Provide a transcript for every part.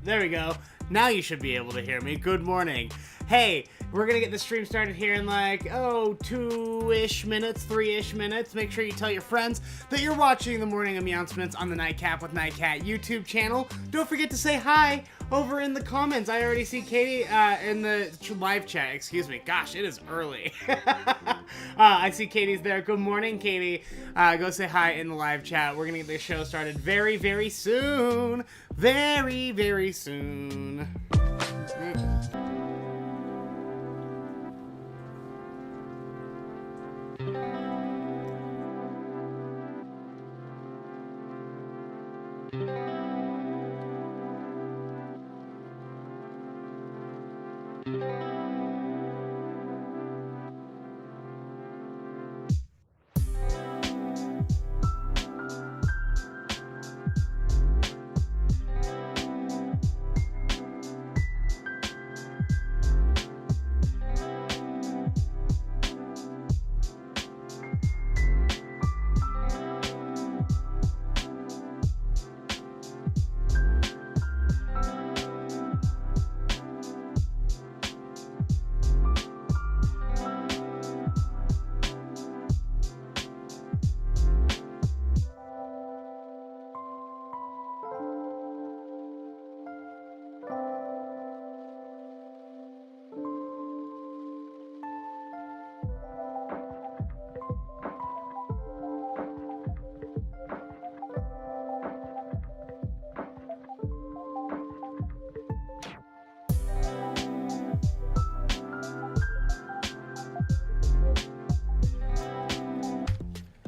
There we go. Now you should be able to hear me. Good morning. Hey, we're gonna get the stream started here in like, 2-ish minutes, 3-ish minutes. Make sure you tell your friends that you're watching the Morning Mews on the Nightcap with Nightcat YouTube channel. Don't forget to say hi over in the comments. I already see Katie in the live chat. Excuse me. Gosh, it is early. I see Katie's there. Good morning, Katie. Go say hi in the live chat. We're gonna get this show started very, very soon. Very, very soon.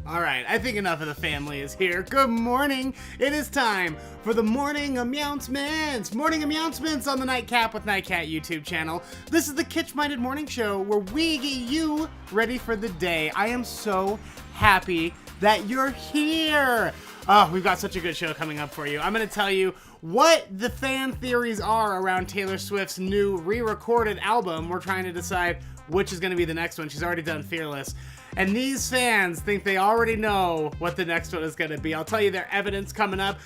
Alright, I think enough of the family is here. Good morning! It is time for the Morning Mews. Morning Mews on the Nightcap with Nightcat YouTube channel. This is the kitsch-minded morning show where we get you ready for the day. I am so happy that you're here! Oh, we've got such a good show coming up for you. I'm going to tell you what the fan theories are around Taylor Swift's new re-recorded album. We're trying to decide which is going to be the next one. She's already done Fearless. And these fans think they already know what the next one is going to be. I'll tell you their evidence coming up.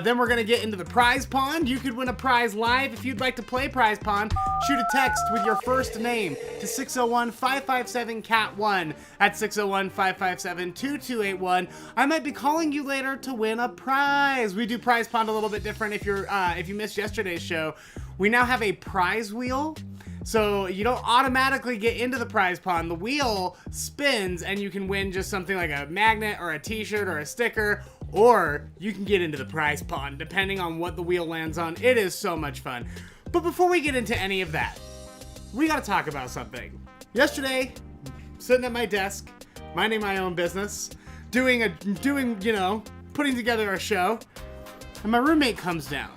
Then we're going to get into the prize pond. You could win a prize live. If you'd like to play prize pond, shoot a text with your first name to 601-557-CAT1 at 601-557-2281. I might be calling you later to win a prize. We do prize pond a little bit different. If you missed yesterday's show, we now have a prize wheel. So you don't automatically get into the prize pond. The wheel spins and you can win just something like a magnet or a t-shirt or a sticker, or you can get into the prize pond depending on what the wheel lands on. It is so much fun. But before we get into any of that, we gotta talk about something. Yesterday, sitting at my desk, minding my own business, putting together a show, And my roommate comes down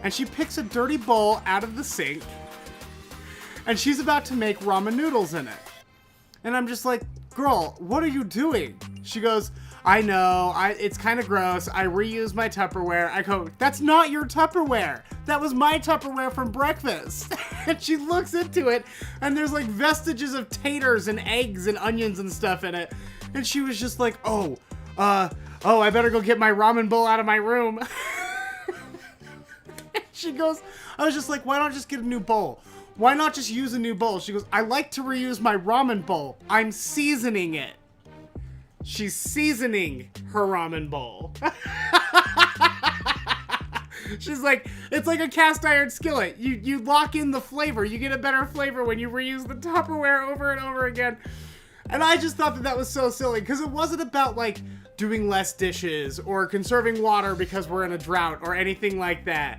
and she picks a dirty bowl out of the sink and she's about to make ramen noodles in it. And I'm just like, girl, what are you doing? She goes, I know, it's kind of gross. I reuse my Tupperware. I go, that's not your Tupperware. That was my Tupperware from breakfast. And she looks into it and there's like vestiges of taters and eggs and onions and stuff in it. And she was just like, oh, I better go get my ramen bowl out of my room. She goes, I was just like, why not just get a new bowl? Why not just use a new bowl? She goes, I like to reuse my ramen bowl. I'm seasoning it. She's seasoning her ramen bowl. She's like, it's like a cast iron skillet. You lock in the flavor. You get a better flavor when you reuse the Tupperware over and over again. And I just thought that was so silly because it wasn't about like doing less dishes or conserving water because we're in a drought or anything like that.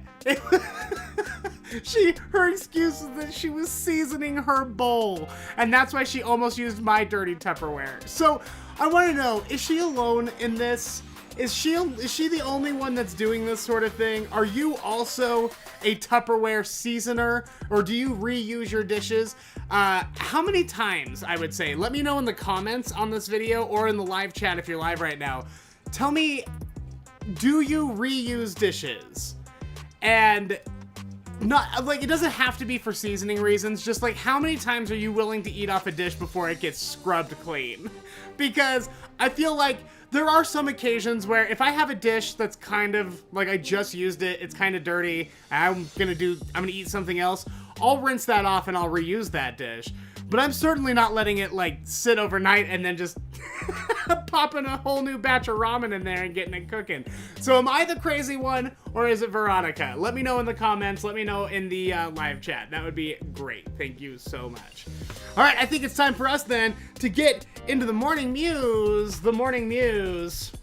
Her excuse is that she was seasoning her bowl, and that's why she almost used my dirty Tupperware. So I want to know, is she alone in this? Is she the only one that's doing this sort of thing? Are you also a Tupperware seasoner, or do you reuse your dishes? How many times, I would say? Let me know in the comments on this video or in the live chat if you're live right now. Tell me, do you reuse dishes? And not like, it doesn't have to be for seasoning reasons, just like how many times are you willing to eat off a dish before it gets scrubbed clean? Because I feel like there are some occasions where if I have a dish that's kind of like I just used it, it's kind of dirty, I'm gonna eat something else, I'll rinse that off and I'll reuse that dish. But I'm certainly not letting it like sit overnight and then just popping a whole new batch of ramen in there and getting it cooking. So am I the crazy one or is it Veronica? Let me know in the comments. Let me know in the live chat. That would be great. Thank you so much. All right, I think it's time for us then to get into the Morning Mews. The Morning Mews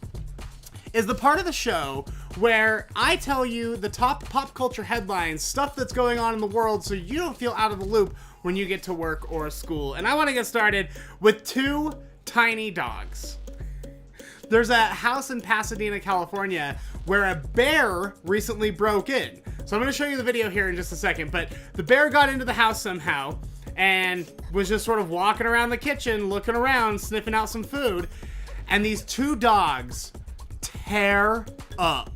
is the part of the show where I tell you the top pop culture headlines, stuff that's going on in the world so you don't feel out of the loop when you get to work or school. And I want to get started with two tiny dogs. There's a house in Pasadena, California, where a bear recently broke in. So I'm going to show you the video here in just a second, but the bear got into the house somehow and was just sort of walking around the kitchen, looking around, sniffing out some food, and these two dogs tear up.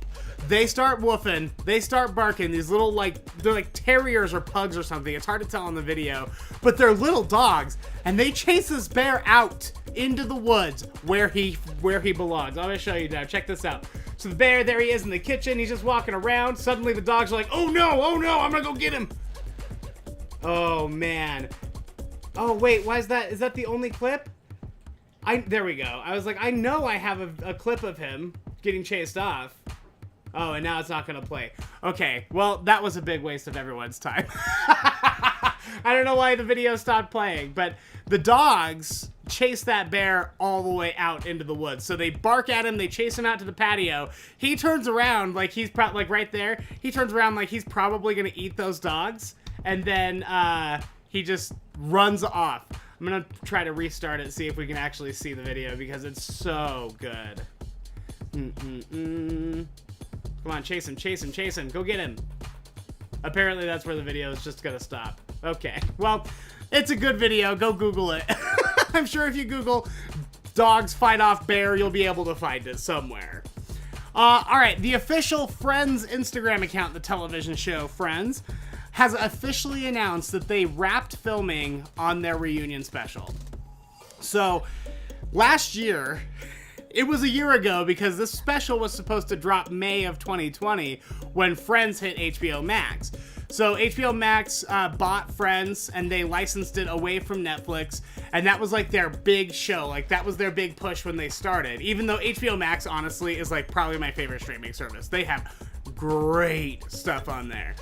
They start woofing, they start barking, these little they're like terriers or pugs or something, it's hard to tell on the video, but they're little dogs, and they chase this bear out into the woods where he belongs. I'm gonna show you now, check this out. So the bear, there he is in the kitchen, he's just walking around, suddenly the dogs are like, oh no, I'm gonna go get him. Oh man. Oh wait, why is that the only clip? There we go. I was like, I know I have a clip of him getting chased off. Oh, and now it's not gonna play. Okay, well, that was a big waste of everyone's time. I don't know why the video stopped playing, but the dogs chase that bear all the way out into the woods. So they bark at him, they chase him out to the patio. He turns around like he's like right there. He turns around like he's probably gonna eat those dogs, and then he just runs off. I'm gonna try to restart it, see if we can actually see the video because it's so good. Come on, chase him, go get him. Apparently that's where the video is just gonna stop. Okay, well, it's a good video, go Google it. I'm sure if you Google dogs fight off bear, you'll be able to find it somewhere. All right, the official Friends Instagram account, the television show Friends, has officially announced that they wrapped filming on their reunion special. So, last year, it was a year ago because this special was supposed to drop May of 2020 when Friends hit HBO Max. So HBO Max bought Friends and they licensed it away from Netflix, and that was like their big show. Like that was their big push when they started. Even though HBO Max honestly is like probably my favorite streaming service. They have great stuff on there.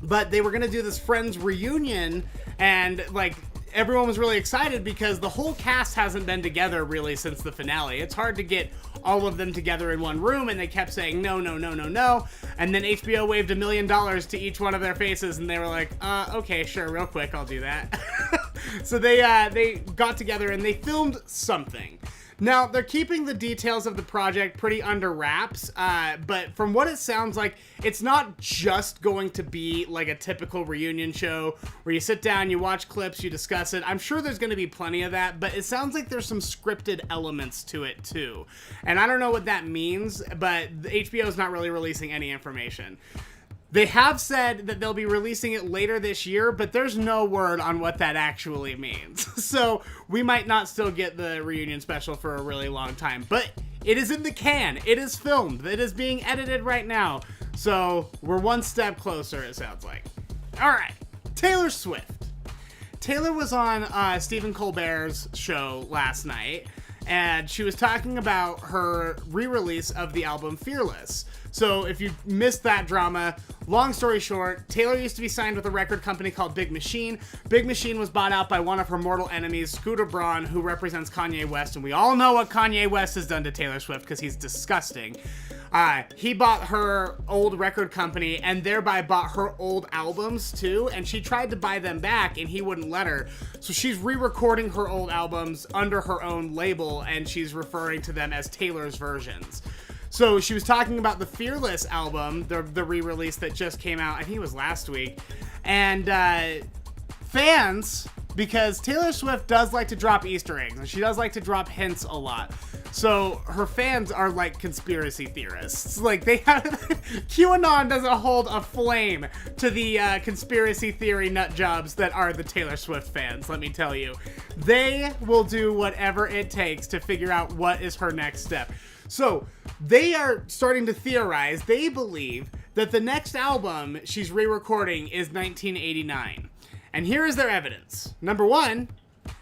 But they were gonna do this Friends reunion, and like everyone was really excited because the whole cast hasn't been together really since the finale. It's hard to get all of them together in one room, and they kept saying no. And then HBO waved $1 million to each one of their faces, and they were like, okay, sure, real quick, I'll do that. So they got together and they filmed something. Now, they're keeping the details of the project pretty under wraps, but from what it sounds like, it's not just going to be like a typical reunion show where you sit down, you watch clips, you discuss it. I'm sure there's going to be plenty of that, but it sounds like there's some scripted elements to it too. And I don't know what that means, but HBO is not really releasing any information. They have said that they'll be releasing it later this year, but there's no word on what that actually means. So we might not still get the reunion special for a really long time, but it is in the can. It is filmed. It is being edited right now. So we're one step closer, it sounds like. All right, Taylor Swift. Taylor was on Stephen Colbert's show last night, and she was talking about her re-release of the album Fearless. So if you missed that drama, long story short, Taylor used to be signed with a record company called Big Machine. Big Machine was bought out by one of her mortal enemies, Scooter Braun, who represents Kanye West. And we all know what Kanye West has done to Taylor Swift because he's disgusting. He bought her old record company and thereby bought her old albums too. And she tried to buy them back and he wouldn't let her. So she's re-recording her old albums under her own label and she's referring to them as Taylor's versions. So she was talking about the Fearless album, the re-release that just came out, I think it was last week. And fans, because Taylor Swift does like to drop Easter eggs, and she does like to drop hints a lot. So her fans are like conspiracy theorists. Like they have, QAnon doesn't hold a flame to the conspiracy theory nut jobs that are the Taylor Swift fans, let me tell you. They will do whatever it takes to figure out what is her next step. So they are starting to theorize. They believe that the next album she's re-recording is 1989. And here is their evidence. Number one,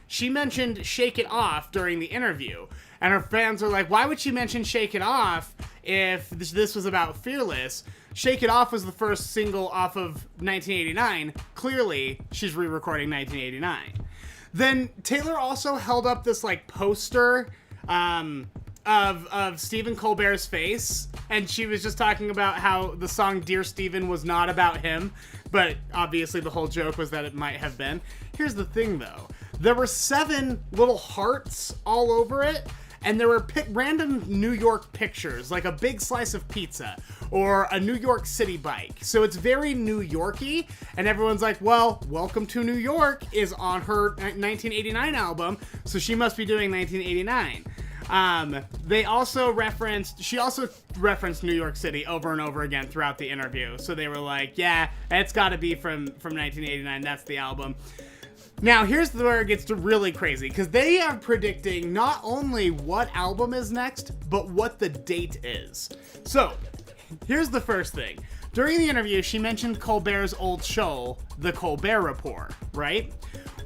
she mentioned Shake It Off during the interview. And her fans are like, why would she mention Shake It Off if this was about Fearless? Shake It Off was the first single off of 1989. Clearly, she's re-recording 1989. Then Taylor also held up this like poster of Stephen Colbert's face, and she was just talking about how the song Dear Stephen was not about him, but obviously the whole joke was that it might have been. Here's the thing though, there were 7 little hearts all over it, and there were random New York pictures, like a big slice of pizza or a New York City bike. So it's very New Yorky, and everyone's like, well, Welcome to New York is on her 1989 album, so she must be doing 1989. She also referenced New York City over and over again throughout the interview. So they were like, yeah, it's gotta be from 1989. That's the album. Now, here's where it gets to really crazy, because they are predicting not only what album is next, but what the date is. So, here's the first thing. During the interview, she mentioned Colbert's old show, The Colbert Report, right?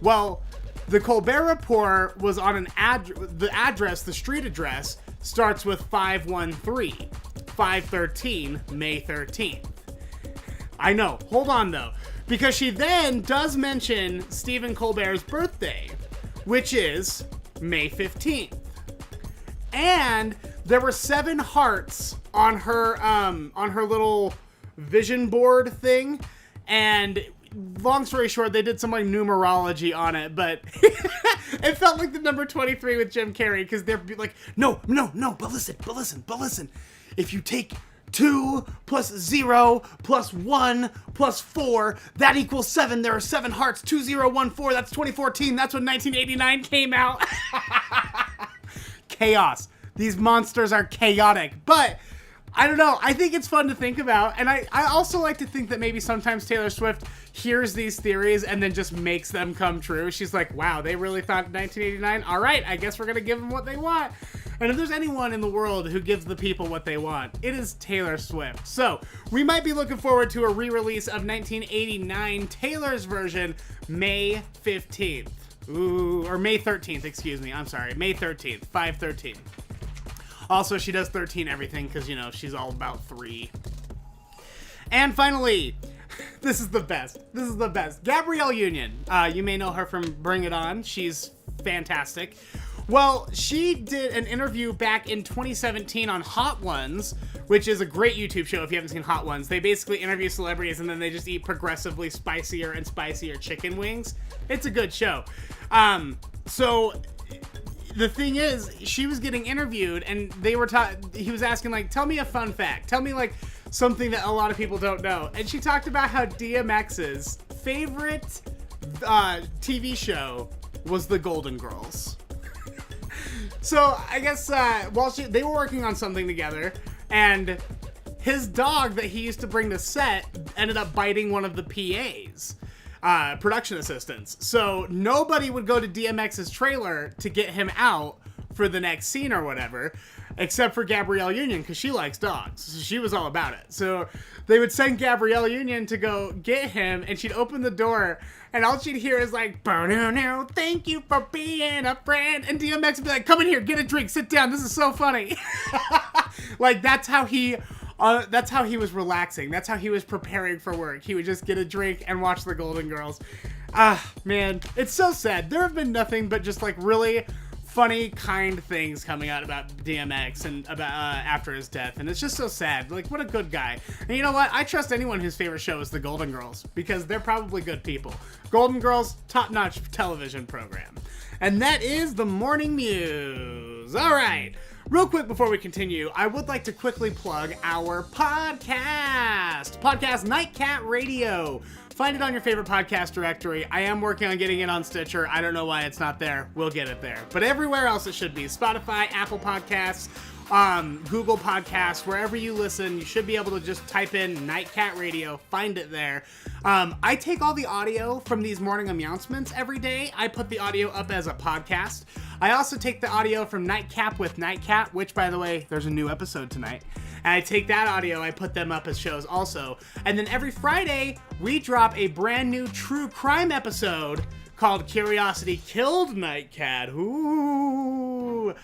Well, The Colbert Report was on the street address starts with 513, 513, May 13th. I know, hold on though, because she then does mention Stephen Colbert's birthday, which is May 15th. And there were 7 hearts on her little vision board thing, and long story short, they did some like numerology on it, but it felt like the number 23 with Jim Carrey, because they're like, no, but listen. If you take 2 plus 0 plus 1 plus 4, that equals 7. There are 7 hearts. 2014, that's 2014. That's when 1989 came out. Chaos. These monsters are chaotic, but I don't know. I think it's fun to think about. And I also like to think that maybe sometimes Taylor Swift hears these theories and then just makes them come true. She's like, wow, they really thought 1989? All right, I guess we're going to give them what they want. And if there's anyone in the world who gives the people what they want, it is Taylor Swift. So we might be looking forward to a re-release of 1989, Taylor's version, May 15th. Ooh, or May 13th, excuse me. I'm sorry, May 13th, 5/13. Also, she does 13 everything because, you know, she's all about 3. And finally, this is the best. Gabrielle Union. You may know her from Bring It On. She's fantastic. Well, she did an interview back in 2017 on Hot Ones, which is a great YouTube show if you haven't seen Hot Ones. They basically interview celebrities and then they just eat progressively spicier and spicier chicken wings. It's a good show. So the thing is, she was getting interviewed, and he was asking, like, tell me a fun fact. Tell me, like, something that a lot of people don't know. And she talked about how DMX's favorite TV show was The Golden Girls. So, I guess, they were working on something together, and his dog that he used to bring to set ended up biting one of the PAs. Production assistants. So nobody would go to DMX's trailer to get him out for the next scene or whatever, except for Gabrielle Union, because she likes dogs. So she was all about it. So they would send Gabrielle Union to go get him, and she'd open the door, and all she'd hear is like, "No, thank you for being a friend." And DMX would be like, "Come in here, get a drink, sit down. This is so funny." Like, that's how he was relaxing. That's how he was preparing for work. He would just get a drink and watch the Golden Girls. Man, it's so sad. There have been nothing but just like really funny, kind things coming out about DMX and about after his death, and it's just so sad. Like, what a good guy. And you know what? I trust anyone whose favorite show is the Golden Girls, because they're probably good people. Golden Girls, top-notch television program. And that is the Morning Mews. All right. Real quick before we continue, I would like to quickly plug our podcast Nightcat Radio. Find it on your favorite podcast directory. I am working on getting it on Stitcher. I don't know why it's not there. We'll get it there. But everywhere else it should be. Spotify, Apple Podcasts, Google Podcasts, wherever you listen, you should be able to just type in Nightcat Radio, find it there. I take all the audio from these morning announcements every day. I put the audio up as a podcast. I also take the audio from Nightcap with Nightcat, which, by the way, there's a new episode tonight. And I take that audio, I put them up as shows also. And then every Friday, we drop a brand new true crime episode called Curiosity Killed Nightcat. Ooh.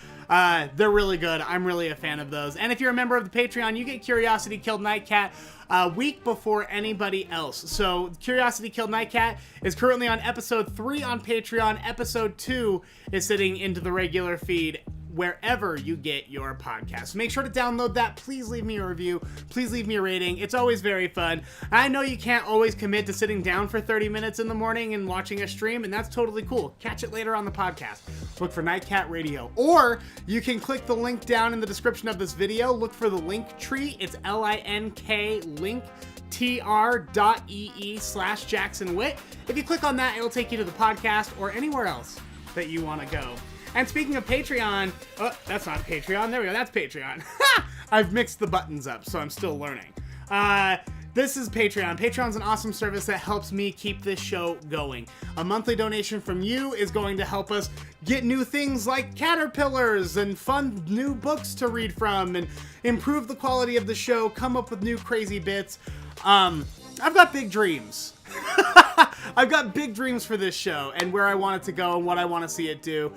They're really good. I'm really a fan of those. And if you're a member of the Patreon, you get Curiosity Killed Nightcat a week before anybody else. So Curiosity Killed Nightcat is currently on episode 3 on Patreon. Episode 2 is sitting into the regular feed wherever you get your podcast. Make sure to download that. Please leave me a review. Please leave me a rating. It's always very fun. I know you can't always commit to sitting down for 30 minutes in the morning and watching a stream, and that's totally cool. Catch it later on the podcast. Look for Nightcat Radio. Or you can click the link down in the description of this video. Look for the link tree. It's LINK link tr.ee/Jackson Witt. If you click on that, it'll take you to the podcast or anywhere else that you want to go. And speaking of Patreon, oh, that's not Patreon. There we go. That's Patreon. I've mixed the buttons up, so I'm still learning. This is Patreon. Patreon's an awesome service that helps me keep this show going. A monthly donation from you is going to help us get new things like caterpillars and fun new books to read from and improve the quality of the show, come up with new crazy bits. I've got big dreams. I've got big dreams for this show and where I want it to go and what I want to see it do.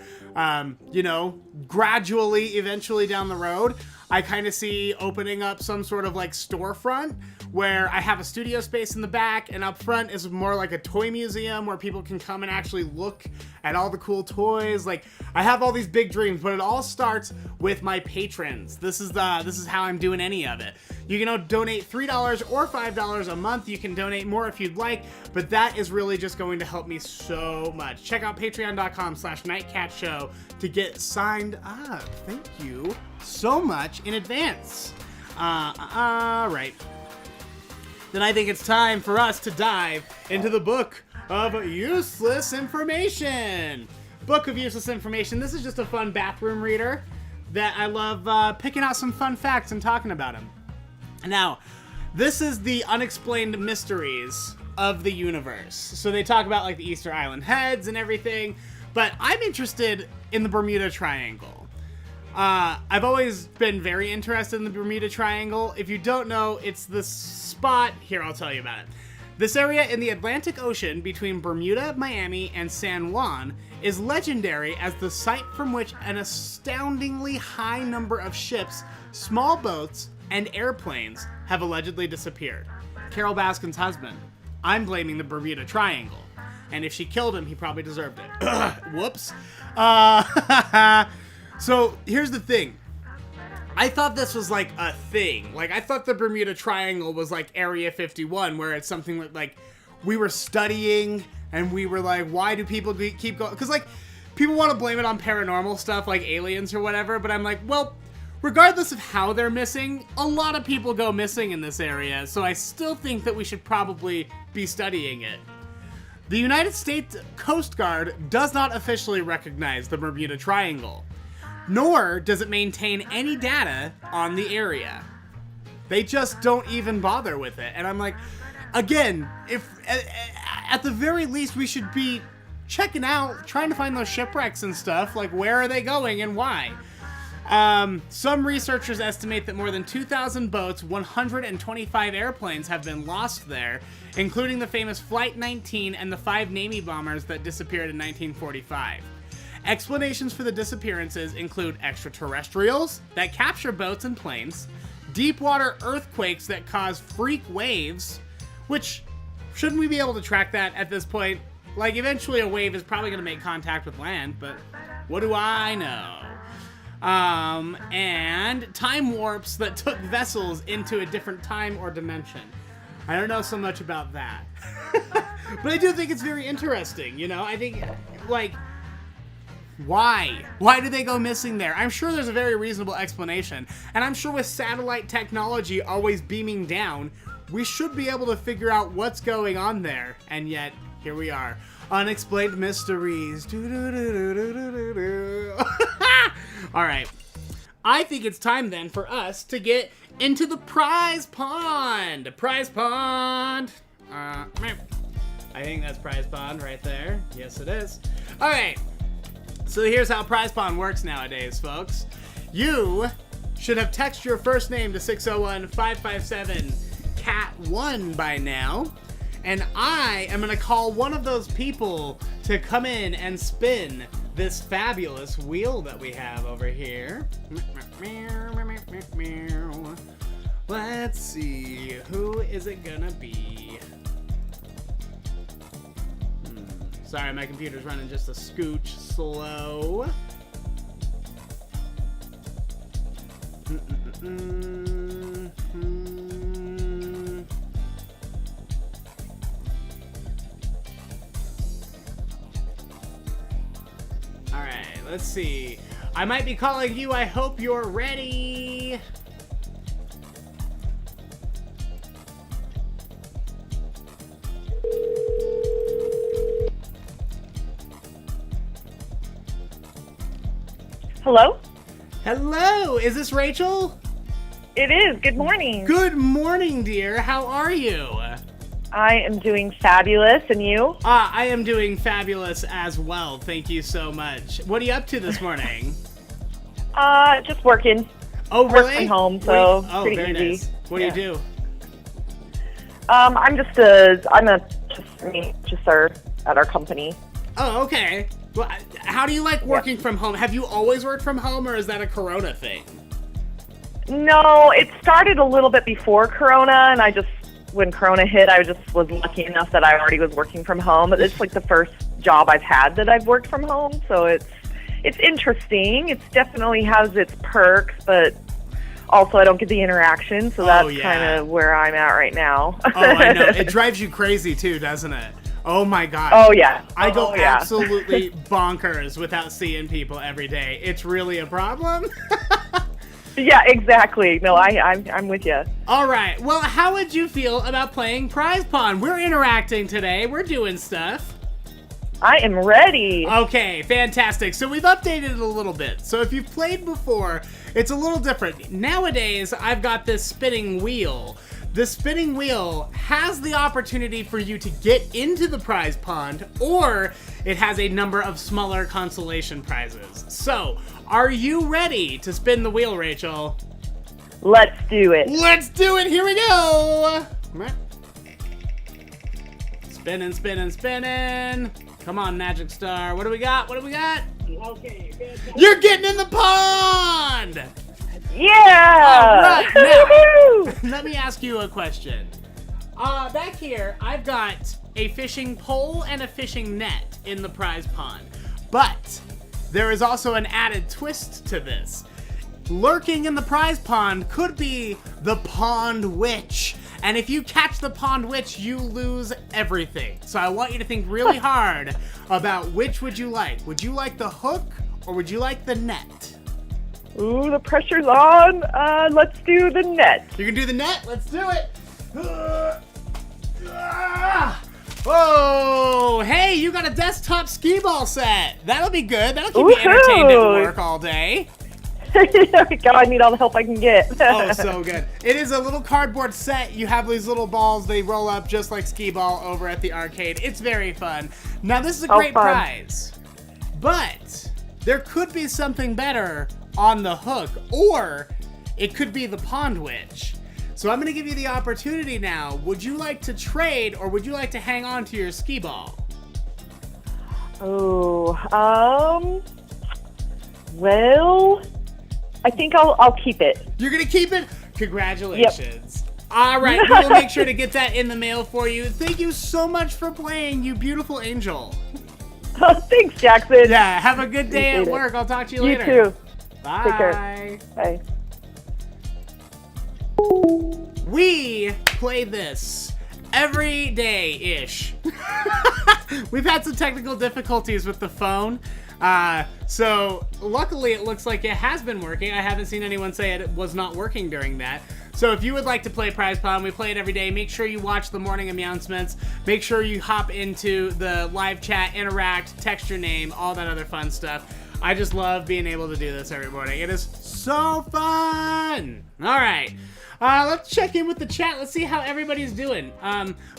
Gradually, eventually down the road, I kind of see opening up some sort of like storefront where I have a studio space in the back, and up front is more like a toy museum where people can come and actually look at all the cool toys. Like, I have all these big dreams, but it all starts with my patrons. This is how I'm doing any of it. You can donate $3 or $5 a month. You can donate more if you'd like, but that is really just going to help me so much. Check out patreon.com/nightcatshow to get signed up. Thank you so much in advance. Right. Then I think it's time for us to dive into the book of useless information. Book of useless information. This is just a fun bathroom reader that I love picking out some fun facts and talking about them. Now, this is the unexplained mysteries of the universe. So they talk about like the Easter Island heads and everything, but I'm interested in the Bermuda Triangle. I've always been very interested in the Bermuda Triangle. If you don't know, it's the spot, here I'll tell you about it. This area in the Atlantic Ocean between Bermuda, Miami, and San Juan is legendary as the site from which an astoundingly high number of ships, small boats, and airplanes have allegedly disappeared. Carol Baskin's husband. I'm blaming the Bermuda Triangle. And if she killed him, he probably deserved it. Whoops. So here's the thing. I thought this was like a thing. Like, I thought the Bermuda Triangle was like Area 51, where it's something like we were studying and we were like, why do people keep going? Because like people want to blame it on paranormal stuff like aliens or whatever, but I'm like, well, regardless of how they're missing, a lot of people go missing in this area, so I still think that we should probably be studying it. The United States Coast Guard does not officially recognize the Bermuda Triangle, nor does it maintain any data on the area. They just don't even bother with it. And I'm like, again, if at the very least we should be checking out, trying to find those shipwrecks and stuff, like where are they going and why? Some researchers estimate that more than 2,000 boats, 125 airplanes have been lost there, including the famous Flight 19 and the 5 Navy bombers that disappeared in 1945. Explanations for the disappearances include extraterrestrials that capture boats and planes, deep water earthquakes that cause freak waves, which, shouldn't we be able to track that at this point? Like, eventually a wave is probably going to make contact with land, but what do I know? And time warps that took vessels into a different time or dimension. I don't know so much about that. But I do think it's very interesting, you know? I think, like, why? Why do they go missing there? I'm sure there's a very reasonable explanation. And I'm sure with satellite technology always beaming down, we should be able to figure out what's going on there. And yet, here we are. Unexplained mysteries. Alright. I think it's time then for us to get into the prize pond. Prize pond. I think that's prize pond right there. Yes, it is. Alright. So here's how prize pond works nowadays, folks. You should have texted your first name to 601-557-CAT1 by now. And I am going to call one of those people to come in and spin this fabulous wheel that we have over here. Let's see, who is it gonna be? Sorry, my computer's running just a scooch slow. Alright, let's see. I might be calling you. I hope you're ready. Hello? Hello, is this Rachel? It is. Good morning. Good morning, dear. How are you? I am doing fabulous, and you? I am doing fabulous as well. Thank you so much. What are you up to this morning? Just working. Oh, really? Work from home, so pretty very easy. Nice. What do you do? I'm a purchaser at our company. Oh, okay. Well, how do you like working from home? Have you always worked from home, or is that a Corona thing? No, it started a little bit before Corona, and when Corona hit, I just was lucky enough that I already was working from home. It's like the first job I've had that I've worked from home, so it's interesting. It definitely has its perks, but also I don't get the interaction, so that's kind of where I'm at right now. Oh, I know. It drives you crazy too, doesn't it? Oh my God. Oh yeah. I go absolutely bonkers without seeing people every day. It's really a problem. Yeah, exactly. No, I'm with you. All right. Well, how would you feel about playing Prize Pond? We're interacting today. We're doing stuff. I am ready. Okay, fantastic. So we've updated it a little bit. So if you've played before, it's a little different. Nowadays, I've got this spinning wheel. The spinning wheel has the opportunity for you to get into the prize pond, or it has a number of smaller consolation prizes. So, are you ready to spin the wheel, Rachel? Let's do it. Let's do it. Here we go. Spinning, spinning, spinning. Come on, Magic Star. What do we got? What do we got? Okay. You're getting in the pond! Yeah! All right, now, let me ask you a question. Back here, I've got a fishing pole and a fishing net in the prize pond. But there is also an added twist to this. Lurking in the prize pond could be the pond witch. And if you catch the pond witch, you lose everything. So I want you to think really hard about which would you like. Would you like the hook or would you like the net? Ooh, the pressure's on. Let's do the net. You can do the net? Let's do it. Whoa! Hey, you got a desktop skee ball set. That'll be good. That'll keep you entertained at work all day. God, I need all the help I can get. Oh, so good. It is a little cardboard set. You have these little balls. They roll up just like skee ball over at the arcade. It's very fun. Now, this is a great prize. But there could be something better on the hook, or it could be the pond witch. So I'm going to give you the opportunity now. Would you like to trade, or would you like to hang on to your skee ball? Oh, well, I think I'll keep it. You're going to keep it? Congratulations. Yep. All right, we will make sure to get that in the mail for you. Thank you so much for playing, you beautiful angel. Thanks, Jackson. Yeah, have a good day at work. I'll talk to you later. You too. Bye. Take care. Bye. We play this every day-ish. We've had some technical difficulties with the phone. So luckily it looks like it has been working. I haven't seen anyone say it was not working during that. So if you would like to play Prize Pond, we play it every day. Make sure you watch the Morning Announcements. Make sure you hop into the live chat, interact, text your name, all that other fun stuff. I just love being able to do this every morning. It is so fun. All right. Let's check in with the chat. Let's see how everybody's doing.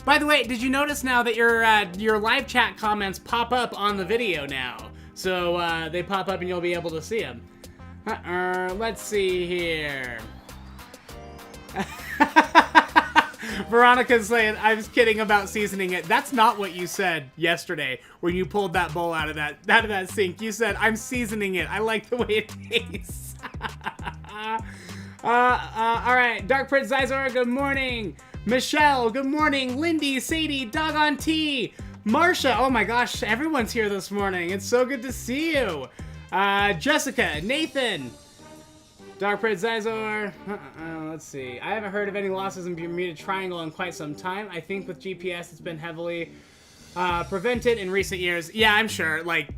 By the way, did you notice now that your live chat comments pop up on the video now? So they pop up and you'll be able to see them. Let's see here. Veronica's saying, I was kidding about seasoning it. That's not what you said yesterday when you pulled that bowl out of that sink. You said, I'm seasoning it. I like the way it tastes. All right. Dark Prince Zizor, good morning. Michelle, good morning. Lindy, Sadie, Doggone T. Marsha, oh my gosh, everyone's here this morning. It's so good to see you. Jessica, Nathan. Dark Prince Zizor. Let's see. I haven't heard of any losses in Bermuda Triangle in quite some time. I think with GPS it's been heavily prevented in recent years. Yeah, I'm sure. Like,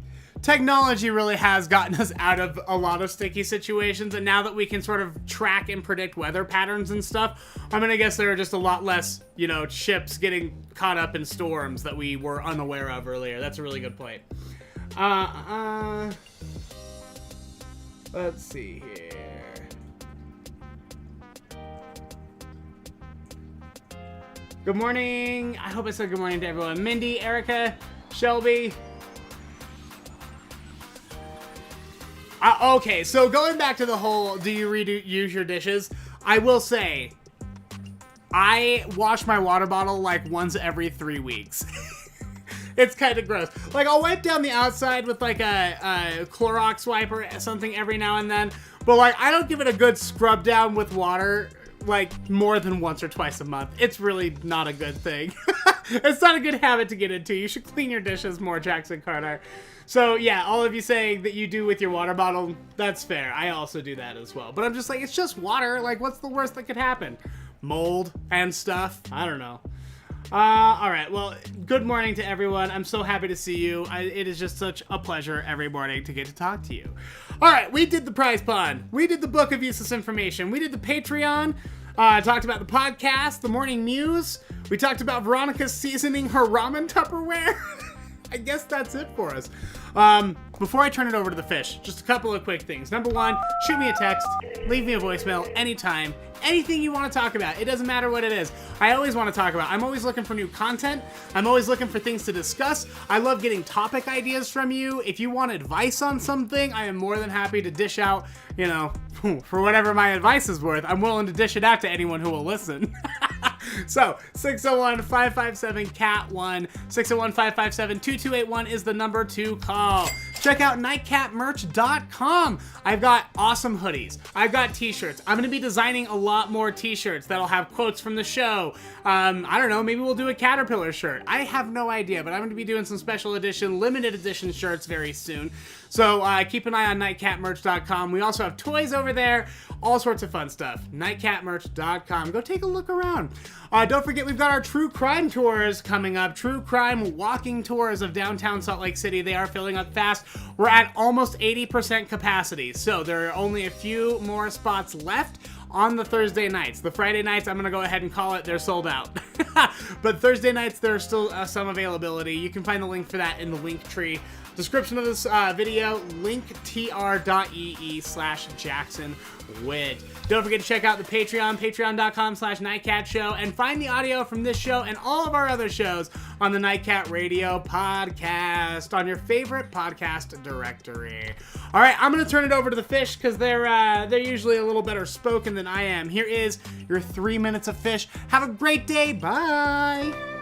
technology really has gotten us out of a lot of sticky situations, and now that we can sort of track and predict weather patterns and stuff, I'm gonna guess there are just a lot less, ships getting caught up in storms that we were unaware of earlier. That's a really good point. Let's see here. Good morning. I hope I said good morning to everyone. Mindy, Erica, Shelby. Okay, so going back to the whole, do you reuse your dishes? I will say, I wash my water bottle like once every 3 weeks. It's kind of gross. Like, I'll wipe down the outside with like a Clorox wipe or something every now and then, but like, I don't give it a good scrub down with water like more than once or twice a month. It's really not a good thing. It's not a good habit to get into. You should clean your dishes more, Jackson Carter. So yeah, all of you saying that you do with your water bottle, that's fair. I also do that as well. But I'm just like, it's just water. Like, what's the worst that could happen? Mold and stuff. I don't know. All right. Well, good morning to everyone. I'm so happy to see you. It is just such a pleasure every morning to get to talk to you. All right. We did the Prize Pond. We did the Book of Useless Information. We did the Patreon. Talked about the podcast, the Morning Mews. We talked about Veronica seasoning her ramen Tupperware. I guess that's it for us. Before I turn it over to the fish, just a couple of quick things. Number one, shoot me a text, leave me a voicemail anytime. Anything you want to talk about. It doesn't matter what it is. I always want to talk about. I'm always looking for new content. I'm always looking for things to discuss. I love getting topic ideas from you. If you want advice on something, I am more than happy to dish out, for whatever my advice is worth. I'm willing to dish it out to anyone who will listen. So, 601-557-CAT1, 601-557-2281 is the number to call. check out nightcatmerch.com. I've got awesome hoodies. I've got t-shirts. I'm gonna be designing a lot more t-shirts that'll have quotes from the show. I don't know, maybe we'll do a Caterpillar shirt. I have no idea, but I'm gonna be doing some special edition, limited edition shirts very soon. So keep an eye on nightcatmerch.com. We also have toys over there, all sorts of fun stuff. nightcatmerch.com. Go take a look around. Don't forget, we've got our true crime tours coming up. True crime walking tours of downtown Salt Lake City. They are filling up fast. We're at almost 80% capacity, so there are only a few more spots left on the Thursday nights. The Friday nights, I'm gonna go ahead and call it, they're sold out. But Thursday nights, there's still some availability. You can find the link for that in the link tree description of this video, linktr.ee/JacksonWitt. Don't forget to check out the Patreon, patreon.com/nightcatshow, and find the audio from this show and all of our other shows on the Nightcat Radio podcast on your favorite podcast directory. All right, I'm gonna turn it over to the fish because they're usually a little better spoken than I am. Here is your 3 minutes of fish. Have a great day. Bye.